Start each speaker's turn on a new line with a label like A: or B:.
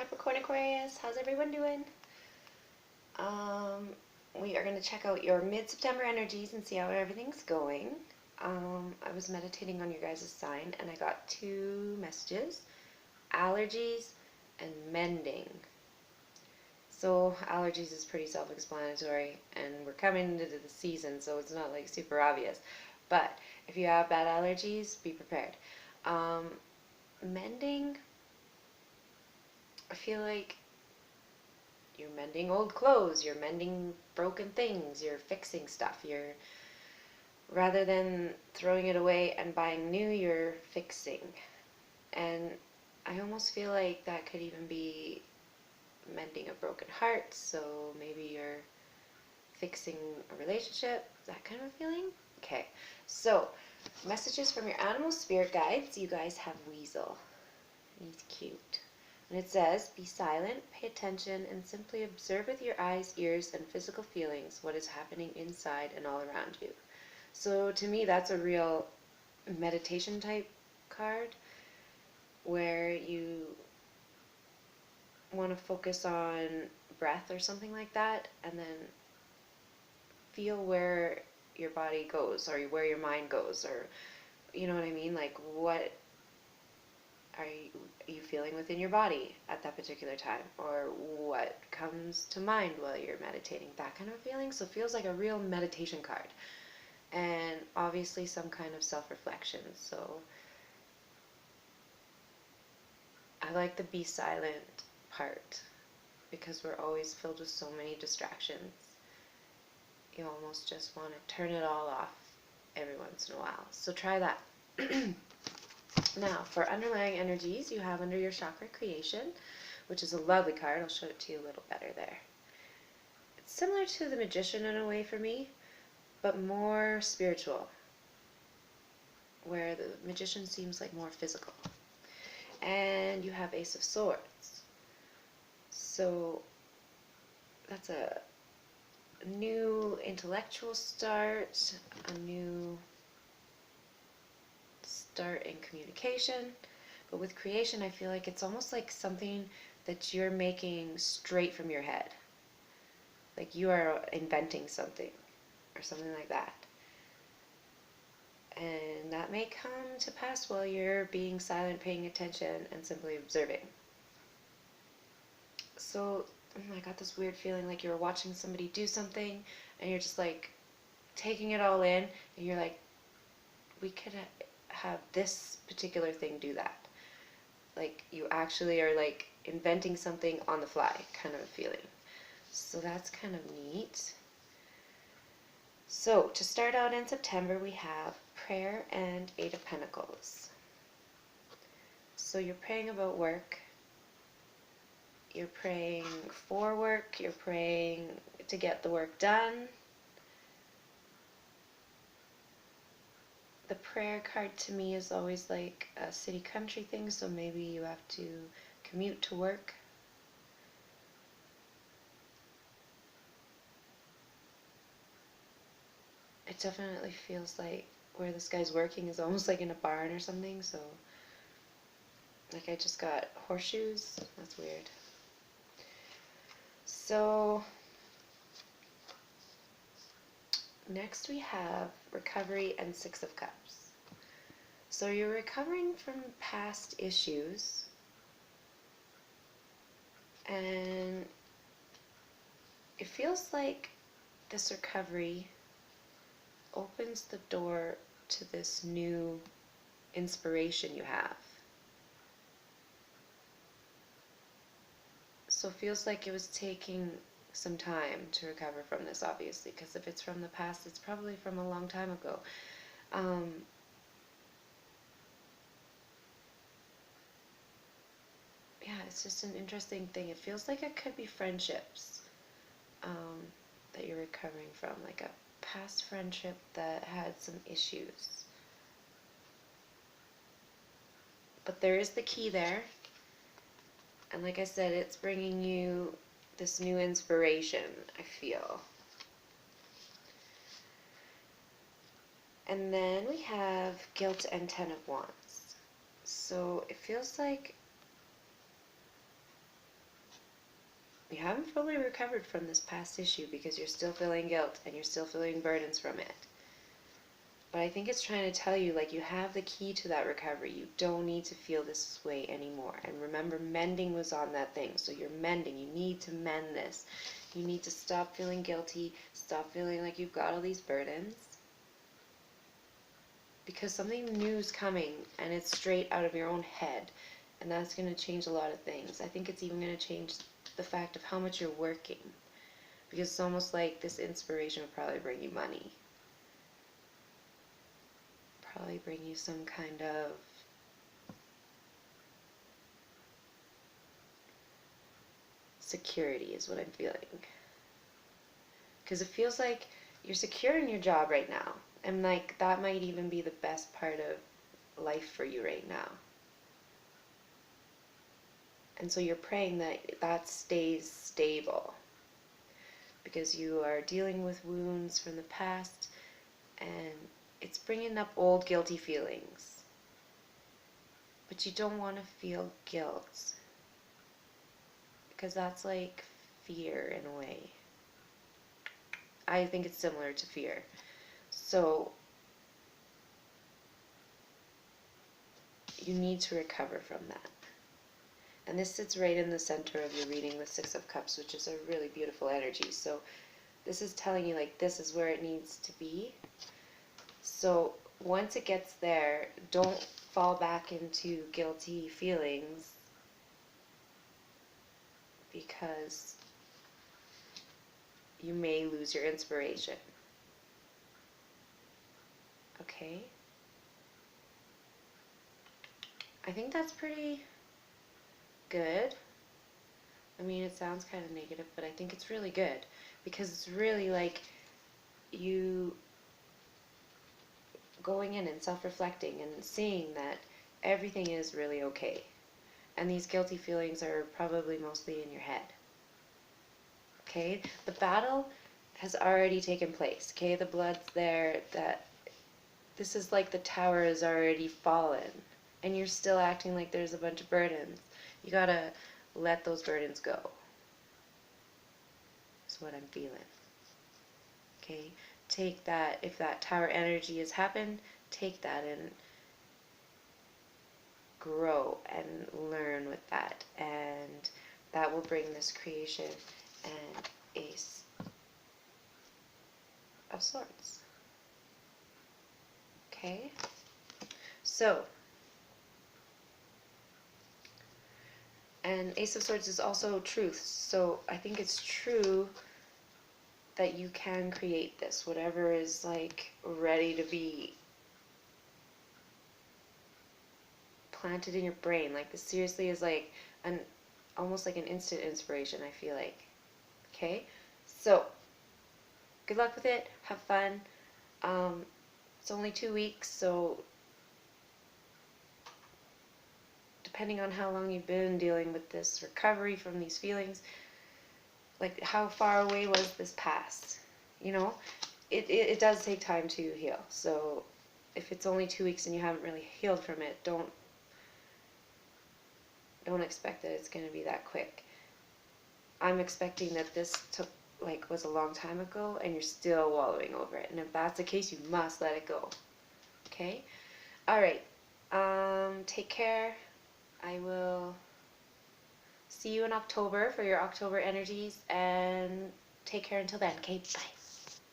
A: Capricorn, Aquarius. How's everyone doing? We are going to check out your mid-September energies and see how everything's going. I was meditating on your guys' sign and I got two messages: allergies and mending. So allergies is pretty self-explanatory, and we're coming into the season, so it's not like super obvious. But if you have bad allergies, be prepared. Mending, I feel like you're mending old clothes, you're mending broken things, you're fixing stuff. Rather than throwing it away and buying new, you're fixing. And I almost feel like that could even be mending a broken heart, so maybe you're fixing a relationship, that kind of feeling. Okay, so messages from your animal spirit guides. You guys have Weasel. He's cute. And it says, be silent, pay attention, and simply observe with your eyes, ears, and physical feelings what is happening inside and all around you. So to me, that's a real meditation type card where you want to focus on breath or something like that, and then feel where your body goes or where your mind goes, or you know what I mean? Like, what are you feeling within your body at that particular time, or what comes to mind while you're meditating, that kind of feeling. So it feels like a real meditation card, and obviously some kind of self-reflection. So I like the be silent part because we're always filled with so many distractions. You almost just want to turn it all off every once in a while. So try that. Now, for underlying energies, you have under your chakra creation, which is a lovely card. I'll show it to you a little better there. It's similar to the Magician in a way for me, but more spiritual, where the Magician seems like more physical. And you have Ace of Swords. So that's a new intellectual start, a new start in communication. But with creation, I feel like it's almost like something that you're making straight from your head. Like you are inventing something or something like that. And that may come to pass while you're being silent, paying attention, and simply observing. So I got this weird feeling like you're watching somebody do something and you're just like taking it all in, and you're like, we could have this particular thing do that. Like you actually are like inventing something on the fly kind of a feeling. So that's kind of neat. So to start out in September, we have prayer and Eight of Pentacles. So you're praying about work, you're praying for work, you're praying to get the work done. The prayer card to me is always like a city-country thing, so maybe you have to commute to work. It definitely feels like where this guy's working is almost like in a barn or something, so like I just got horseshoes. That's weird. So next we have recovery and Six of Cups. So you're recovering from past issues, and it feels like this recovery opens the door to this new inspiration you have. So it feels like it was taking some time to recover from this, obviously, because if it's from the past, it's probably from a long time ago. Yeah, it's just an interesting thing. It feels like it could be friendships that you're recovering from, like a past friendship that had some issues. But there is the key there. And like I said, it's bringing you this new inspiration, I feel. And then we have guilt and Ten of Wands. So it feels like you haven't fully recovered from this past issue because you're still feeling guilt and you're still feeling burdens from it. But I think it's trying to tell you, like, you have the key to that recovery. You don't need to feel this way anymore. And remember, mending was on that thing. So you're mending. You need to mend this. You need to stop feeling guilty. Stop feeling like you've got all these burdens. Because something new is coming, and it's straight out of your own head. And that's going to change a lot of things. I think it's even going to change the fact of how much you're working. Because it's almost like this inspiration will probably bring you money. Probably bring you some kind of security is what I'm feeling. Because it feels like you're secure in your job right now. And like that might even be the best part of life for you right now. And so you're praying that that stays stable. Because you are dealing with wounds from the past and it's bringing up old guilty feelings. But you don't want to feel guilt. Because that's like fear in a way. I think it's similar to fear. So you need to recover from that. And this sits right in the center of your reading, the Six of Cups, which is a really beautiful energy. So this is telling you, like, this is where it needs to be. So once it gets there, don't fall back into guilty feelings, because you may lose your inspiration. Okay? I think that's pretty good. I mean, it sounds kind of negative, but I think it's really good, because it's really like you going in and self-reflecting and seeing that everything is really okay. And these guilty feelings are probably mostly in your head. Okay? The battle has already taken place. Okay? The blood's there. That this is like the tower has already fallen. And you're still acting like there's a bunch of burdens. You gotta let those burdens go. That's what I'm feeling. Okay? Take that, if that tower energy has happened, take that and grow and learn with that. And that will bring this creation and Ace of Swords. Okay? So, and Ace of Swords is also truth. So I think it's true that you can create this, whatever is like ready to be planted in your brain. Like this seriously is like an almost like an instant inspiration, I feel like. Okay? So good luck with it. Have fun. It's only 2 weeks, so depending on how long you've been dealing with this recovery from these feelings, like how far away was this past? You know, it does take time to heal. So if it's only 2 weeks and you haven't really healed from it, don't expect that it's going to be that quick. I'm expecting that this was a long time ago and you're still wallowing over it. And if that's the case, you must let it go. Okay? Alright. Take care. I will see you in October for your October energies, and take care until then. Okay? Bye.